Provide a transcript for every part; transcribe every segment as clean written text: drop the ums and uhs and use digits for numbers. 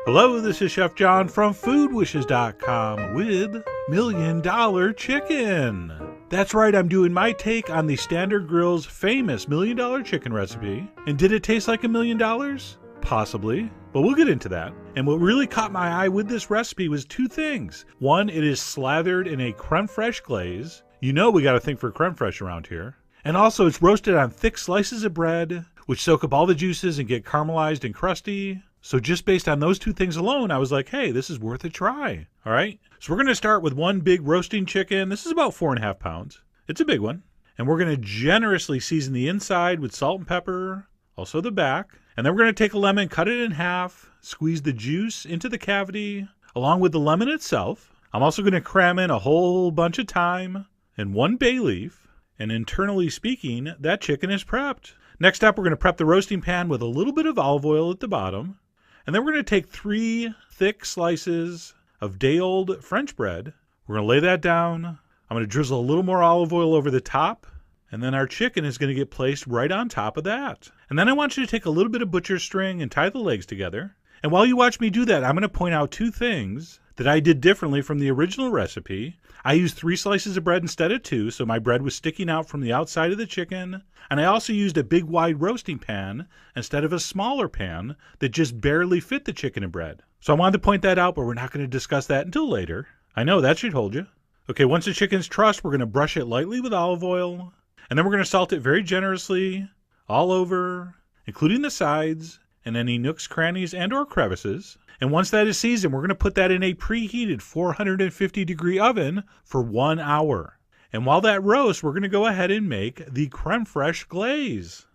Hello, this is Chef John from foodwishes.com with Million Dollar Chicken. That's right, I'm doing my take on the Standard Grill's famous $1 million chicken recipe. And did it taste like $1 million? Possibly, but we'll get into that. And what really caught my eye with this recipe was two things. One, it is slathered in a creme fraiche glaze. You know we gotta think for creme fraiche around here. And also it's roasted on thick slices of bread, which soak up all the juices and get caramelized and crusty. So just based on those two things alone, I was like, hey, this is worth a try. All right. So we're going to start with one big roasting chicken. This is about 4.5 pounds. It's a big one. And we're going to generously season the inside with salt and pepper, also the back. And then we're going to take a lemon, cut it in half, squeeze the juice into the cavity, along with the lemon itself. I'm also going to cram in a whole bunch of thyme and 1 bay leaf. And internally speaking, that chicken is prepped. Next up, we're going to prep the roasting pan with a little bit of olive oil at the bottom. And then we're going to take 3 thick slices of day-old French bread. We're going to lay that down. I'm going to drizzle a little more olive oil over the top. And then our chicken is going to get placed right on top of that. And then I want you to take a little bit of butcher string and tie the legs together. And while you watch me do that, I'm going to point out 2 things that I did differently from the original recipe. I used 3 slices of bread instead of 2, so my bread was sticking out from the outside of the chicken. And I also used a big wide roasting pan instead of a smaller pan that just barely fit the chicken and bread. So I wanted to point that out, but we're not going to discuss that until later. I know, that should hold you. Okay, once the chicken's trussed, we're going to brush it lightly with olive oil. And then we're going to salt it very generously all over, including the sides and any nooks, crannies, and or crevices. And once that is seasoned, we're going to put that in a preheated 450-degree oven for 1 hour. And while that roasts, we're going to go ahead and make the creme fraiche glaze.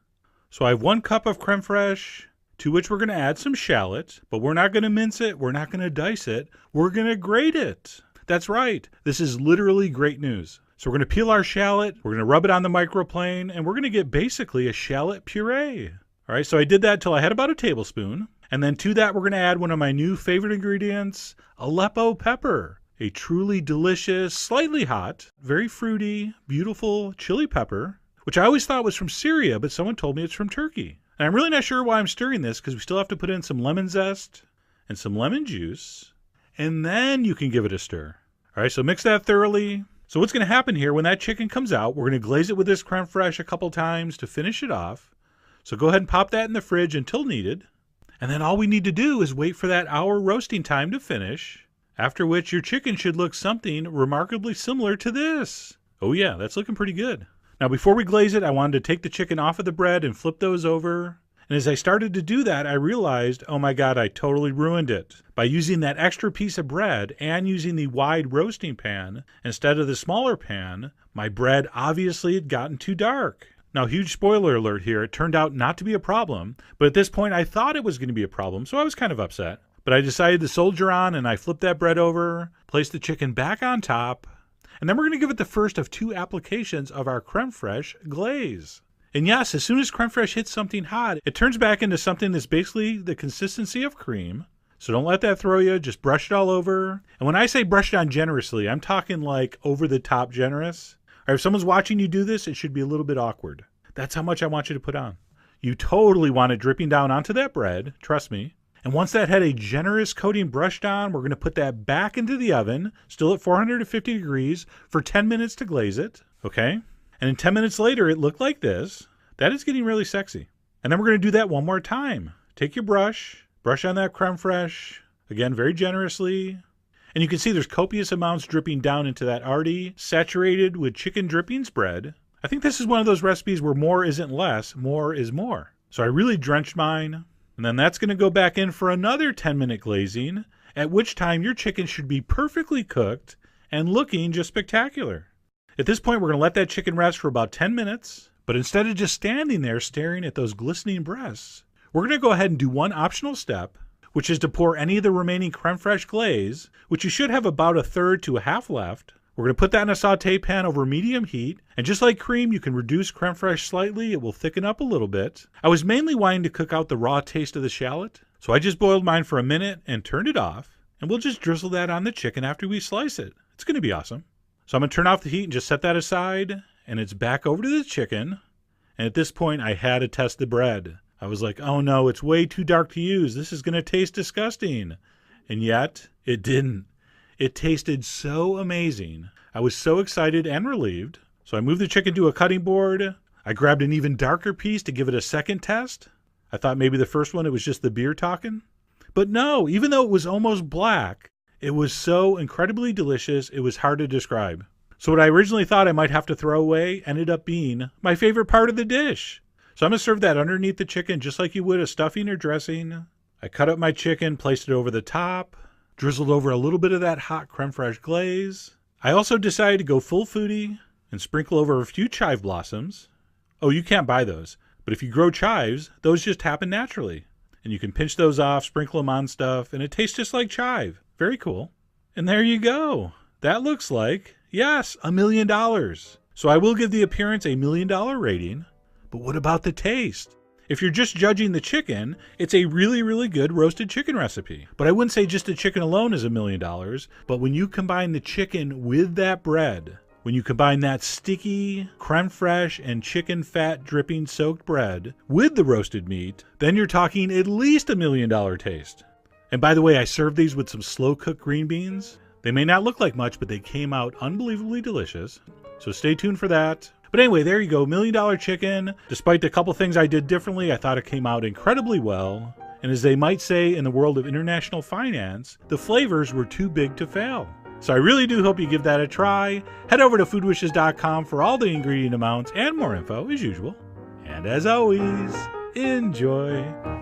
So I have 1 cup of creme fraiche, to which we're going to add some shallot, but we're not going to mince it, we're not going to dice it, we're going to grate it. That's right, this is literally great news. So we're going to peel our shallot, we're going to rub it on the microplane, and we're going to get basically a shallot puree. All right, so I did that till I had about a tablespoon. And then to that, we're going to add one of my new favorite ingredients, Aleppo pepper, a truly delicious, slightly hot, very fruity, beautiful chili pepper, which I always thought was from Syria, but someone told me it's from Turkey. And I'm really not sure why I'm stirring this because we still have to put in some lemon zest and some lemon juice, and then you can give it a stir. All right, so mix that thoroughly. So what's going to happen here when that chicken comes out, we're going to glaze it with this creme fraiche a couple times to finish it off. So go ahead and pop that in the fridge until needed. And then all we need to do is wait for that hour roasting time to finish, after which your chicken should look something remarkably similar to this. Oh yeah, that's looking pretty good. Now before we glaze it, I wanted to take the chicken off of the bread and flip those over. And as I started to do that, I realized, oh my God, I totally ruined it. By using that extra piece of bread and using the wide roasting pan instead of the smaller pan, my bread obviously had gotten too dark. Now, huge spoiler alert here, it turned out not to be a problem, but at this point I thought it was going to be a problem, so I was kind of upset. But I decided to soldier on, and I flipped that bread over, placed the chicken back on top, and then we're going to give it the first of 2 applications of our creme fraiche glaze. And yes, as soon as creme fraiche hits something hot, it turns back into something that's basically the consistency of cream. So don't let that throw you, just brush it all over. And when I say brush it on generously, I'm talking like over the top generous. Or if someone's watching you do this, it should be a little bit awkward. That's how much I want you to put on. You totally want it dripping down onto that bread, trust me. And once that had a generous coating brushed on, we're going to put that back into the oven, still at 450 degrees, for 10 minutes to glaze it, okay? And 10 minutes later, it looked like this. That is getting really sexy. And then we're going to do that one more time. Take your brush on that creme fraiche, again, very generously. And you can see there's copious amounts dripping down into that already saturated with chicken drippings bread. I think this is one of those recipes where more isn't less, more is more. So I really drenched mine. And then that's going to go back in for another 10-minute glazing, at which time your chicken should be perfectly cooked and looking just spectacular. At this point, we're going to let that chicken rest for about 10 minutes. But instead of just standing there staring at those glistening breasts, we're going to go ahead and do one optional step, which is to pour any of the remaining creme fraiche glaze, which you should have about 1/3 to 1/2 left. We're going to put that in a saute pan over medium heat, and just like cream, you can reduce creme fraiche slightly. It will thicken up a little bit. I was mainly wanting to cook out the raw taste of the shallot, so I just boiled mine for a minute and turned it off, and we'll just drizzle that on the chicken after we slice it. It's going to be awesome. So I'm going to turn off the heat and just set that aside, and it's back over to the chicken. And at this point, I had to test the bread. I was like, oh no, it's way too dark to use. This is going to taste disgusting. And yet, it didn't. It tasted so amazing. I was so excited and relieved. So I moved the chicken to a cutting board. I grabbed an even darker piece to give it a second test. I thought maybe the first one, it was just the beer talking. But no, even though it was almost black, it was so incredibly delicious, it was hard to describe. So what I originally thought I might have to throw away ended up being my favorite part of the dish. So I'm going to serve that underneath the chicken just like you would a stuffing or dressing. I cut up my chicken, placed it over the top, drizzled over a little bit of that hot creme fraiche glaze. I also decided to go full foodie and sprinkle over a few chive blossoms. Oh, you can't buy those, but if you grow chives, those just happen naturally. And you can pinch those off, sprinkle them on stuff, and it tastes just like chive. Very cool. And there you go. That looks like, yes, $1 million. So I will give the appearance a $1 million rating. But what about the taste? If you're just judging the chicken, it's a really, really good roasted chicken recipe. But I wouldn't say just the chicken alone is $1 million. But when you combine the chicken with that bread, when you combine that sticky creme fraiche and chicken fat dripping soaked bread with the roasted meat, then you're talking at least $1 million taste. And by the way, I served these with some slow cooked green beans. They may not look like much, but they came out unbelievably delicious. So stay tuned for that. But anyway, there you go, $1 million chicken. Despite a couple things I did differently, I thought it came out incredibly well. And as they might say in the world of international finance, the flavors were too big to fail. So I really do hope you give that a try. Head over to foodwishes.com for all the ingredient amounts and more info as usual. And as always, enjoy.